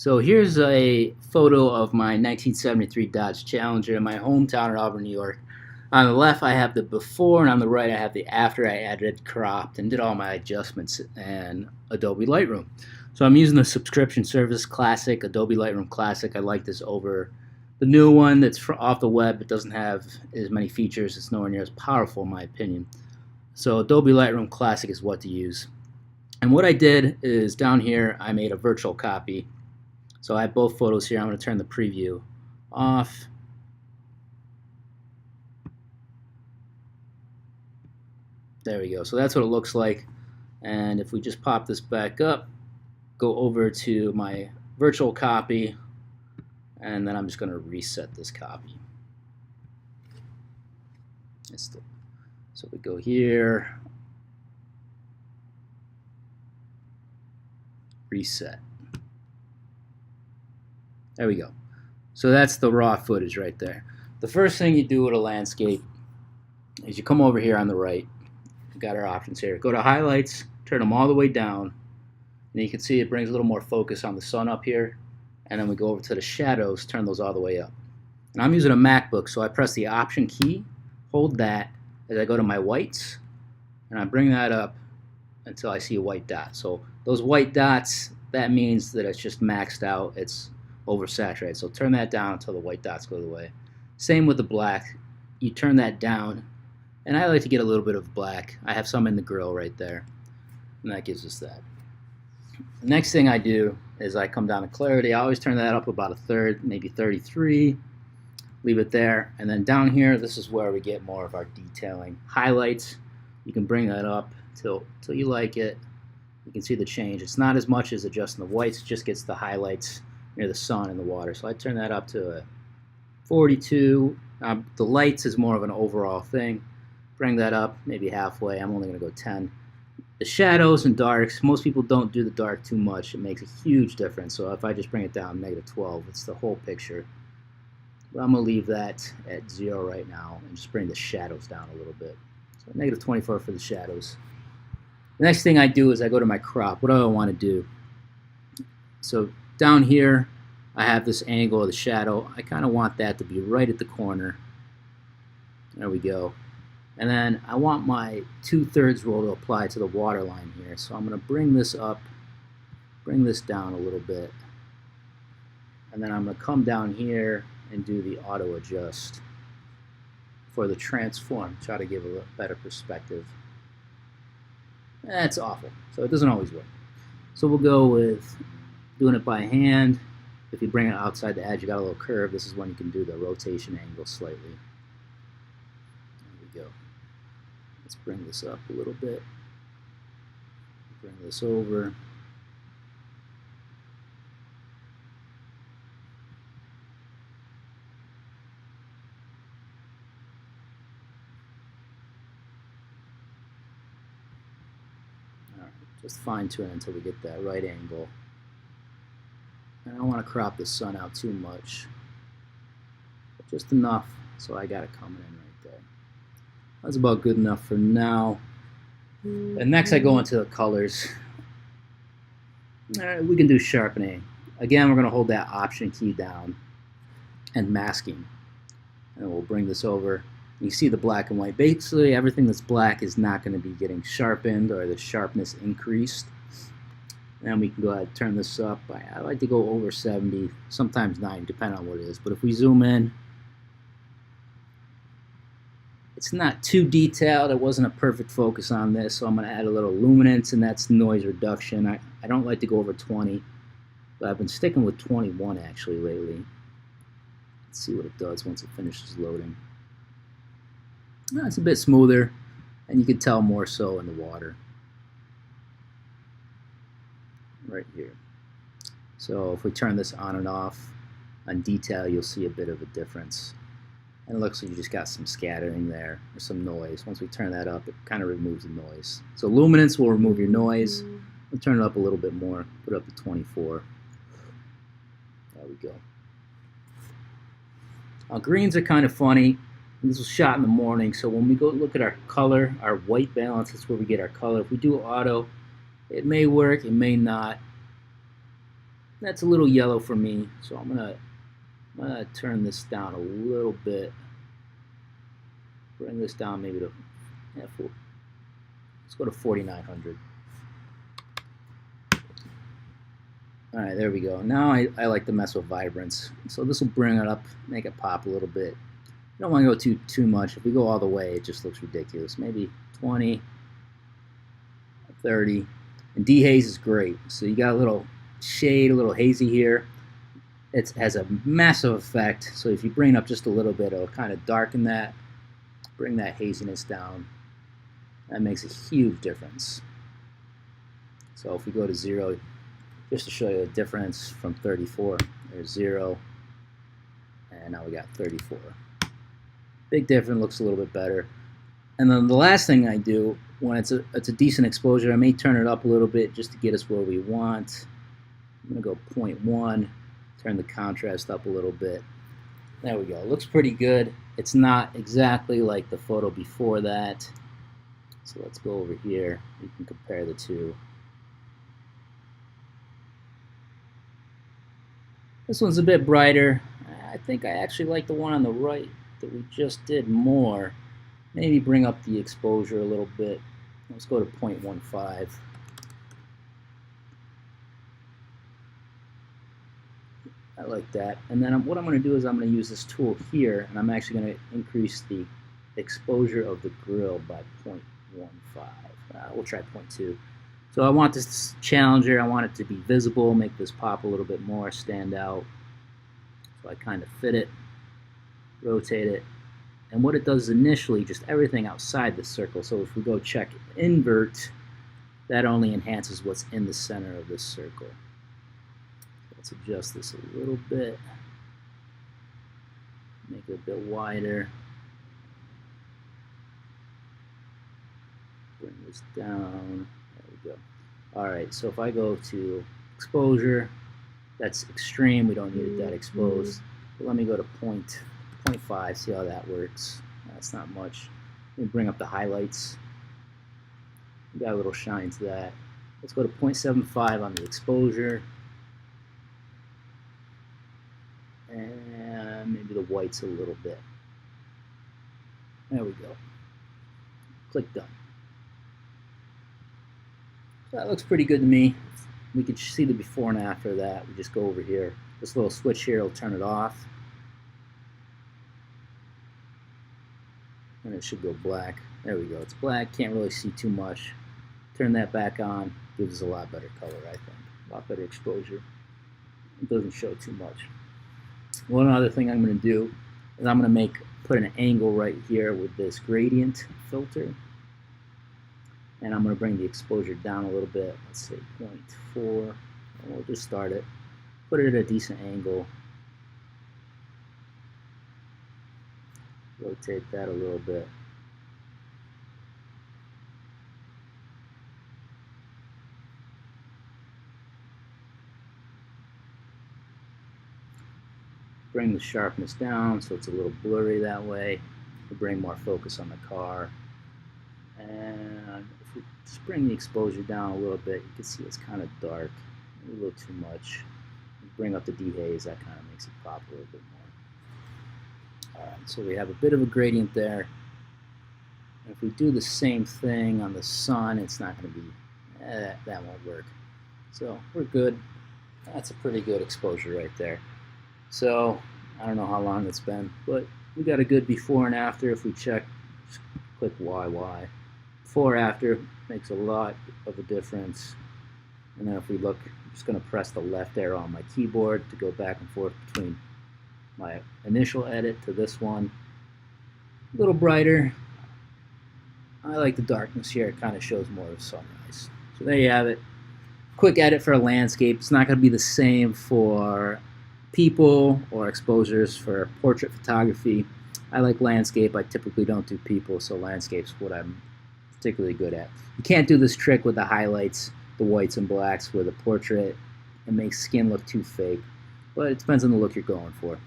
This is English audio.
So here's a photo of my 1973 Dodge Challenger in my hometown of Auburn, New York. On the left I have the before, and on the right I have the after. I added, cropped, and did all my adjustments in Adobe Lightroom. So I'm using the subscription service Classic, Adobe Lightroom Classic. I like this over the new one that's off the web. It doesn't have as many features. It's nowhere near as powerful in my opinion. So Adobe Lightroom Classic is what to use. And what I did is down here I made a virtual copy. So I have both photos here. I'm going to turn the preview off. There we go. So that's what it looks like. And if we just pop this back up, go over to my virtual copy, and then I'm just going to reset this copy. So we go here, reset. There we go. So that's the raw footage right there. The first thing you do with a landscape is you come over here on the right. We've got our options here. Go to highlights, turn them all the way down, and you can see it brings a little more focus on the sun up here. And then we go over to the shadows, turn those all the way up. And I'm using a MacBook, so I press the option key, hold that as I go to my whites, and I bring that up until I see a white dot. So those white dots, that means that it's just maxed out. It's oversaturated. So turn that down until the white dots go away. Same with the black. You turn that down, and I like to get a little bit of black. I have some in the grill right there, and that gives us that. The next thing I do is I come down to clarity. I always turn that up about a third, maybe 33. Leave it there, and then down here, this is where we get more of our detailing. Highlights, you can bring that up till you like it. You can see the change. It's not as much as adjusting the whites. It just gets the highlights near the sun and the water. So I turn that up to a 42. The lights is more of an overall thing. Bring that up maybe halfway. I'm only going to go 10. The shadows and darks, most people don't do the dark too much. It makes a huge difference. So if I just bring it down -12, it's the whole picture. But I'm going to leave that at 0 right now and just bring the shadows down a little bit. So -24 for the shadows. The next thing I do is I go to my crop. What do I want to do? So down here, I have this angle of the shadow. I kind of want that to be right at the corner. There we go. And then I want my 2/3 roll to apply to the water line here. So I'm going to bring this up, bring this down a little bit. And then I'm going to come down here and do the auto adjust for the transform. Try to give a better perspective. That's awful. So it doesn't always work. So we'll go with doing it by hand. If you bring it outside the edge, you got a little curve. This is when you can do the rotation angle slightly. There we go. Let's bring this up a little bit. Bring this over. All right, just fine tune until we get that right angle. And I don't want to crop the sun out too much, but just enough so I got it coming in right there. That's about good enough for now. And next I go into the colors. We can do sharpening. Again, we're going to hold that option key down and masking. And we'll bring this over. You see the black and white. Basically, everything that's black is not going to be getting sharpened or the sharpness increased. And we can go ahead and turn this up. I like to go over 70, sometimes 90, depending on what it is. But if we zoom in, it's not too detailed. It wasn't a perfect focus on this, so I'm going to add a little luminance, and that's noise reduction. I don't like to go over 20, but I've been sticking with 21 actually lately. Let's see what it does once it finishes loading. It's a bit smoother, and you can tell more so in the water. Right here. So if we turn this on and off on detail, you'll see a bit of a difference. And it looks like you just got some scattering there, or some noise. Once we turn that up, it kind of removes the noise. So luminance will remove your noise. We'll turn it up a little bit more, put it up to 24. There we go. Greens are kind of funny. This was shot in the morning, so when we go look at our color, our white balance, that's where we get our color. If we do auto, it may work, it may not. That's a little yellow for me, so I'm gonna turn this down a little bit. Bring this down maybe to, yeah, let's go to 4900. All right, there we go. Now I like to mess with vibrance. So this will bring it up, make it pop a little bit. You don't want to go too much. If we go all the way, it just looks ridiculous. Maybe 20, 30. And dehaze is great. So you got a little shade, a little hazy here. It has a massive effect. So if you bring it up just a little bit, it'll kind of darken that, bring that haziness down. That makes a huge difference. So if we go to 0, just to show you the difference from 34, there's 0, and now we got 34. Big difference, looks a little bit better. And then the last thing I do, when it's a decent exposure, I may turn it up a little bit just to get us where we want. I'm going to go 0.1, turn the contrast up a little bit. There we go. It looks pretty good. It's not exactly like the photo before that. So let's go over here. You can compare the two. This one's a bit brighter. I think I actually like the one on the right that we just did more. Maybe bring up the exposure a little bit. Let's go to 0.15. I like that. And then what I'm going to do is I'm going to use this tool here, and I'm actually going to increase the exposure of the grill by 0.15. We'll try 0.2. So I want this challenger, I want it to be visible, make this pop a little bit more, stand out. So I kind of fit it, rotate it, and what it does is initially just everything outside the circle. So if we go check invert, that only enhances what's in the center of this circle. Let's adjust this a little bit, make it a bit wider, bring this down. Go. Alright, so if I go to exposure, that's extreme, we don't need it that exposed. But let me go to 0.5, see how that works. That's not much. Let me bring up the highlights. Got a little shine to that. Let's go to 0.75 on the exposure. And maybe the whites a little bit. There we go. Click done. So that looks pretty good to me. We can see the before and after that. We just go over here. This little switch here will turn it off. And it should go black. There we go. It's black. Can't really see too much. Turn that back on. Gives us a lot better color, I think. A lot better exposure. It doesn't show too much. One other thing I'm going to do is I'm going to put an angle right here with this gradient filter. And I'm going to bring the exposure down a little bit. Let's say 0.4. And we'll just start it. Put it at a decent angle. Rotate that a little bit. Bring the sharpness down so it's a little blurry that way. We'll bring more focus on the car. And if we just bring the exposure down a little bit, you can see it's kind of dark, a little too much. Bring up the dehaze, that kind of makes it pop a little bit more. Alright, so we have a bit of a gradient there. And if we do the same thing on the sun, it's not going to be, that won't work. So we're good. That's a pretty good exposure right there. So I don't know how long it's been, but we got a good before and after. If we check, just click YY. Before after makes a lot of a difference. And then if we look, I'm just going to press the left arrow on my keyboard to go back and forth between my initial edit to this one. A little brighter. I like the darkness here. It kind of shows more of sunrise. So there you have it. Quick edit for a landscape. It's not going to be the same for people or exposures for portrait photography. I like landscape. I typically don't do people, so landscape's what I'm particularly good at. You can't do this trick with the highlights, the whites and blacks with a portrait. It makes skin look too fake, but it depends on the look you're going for.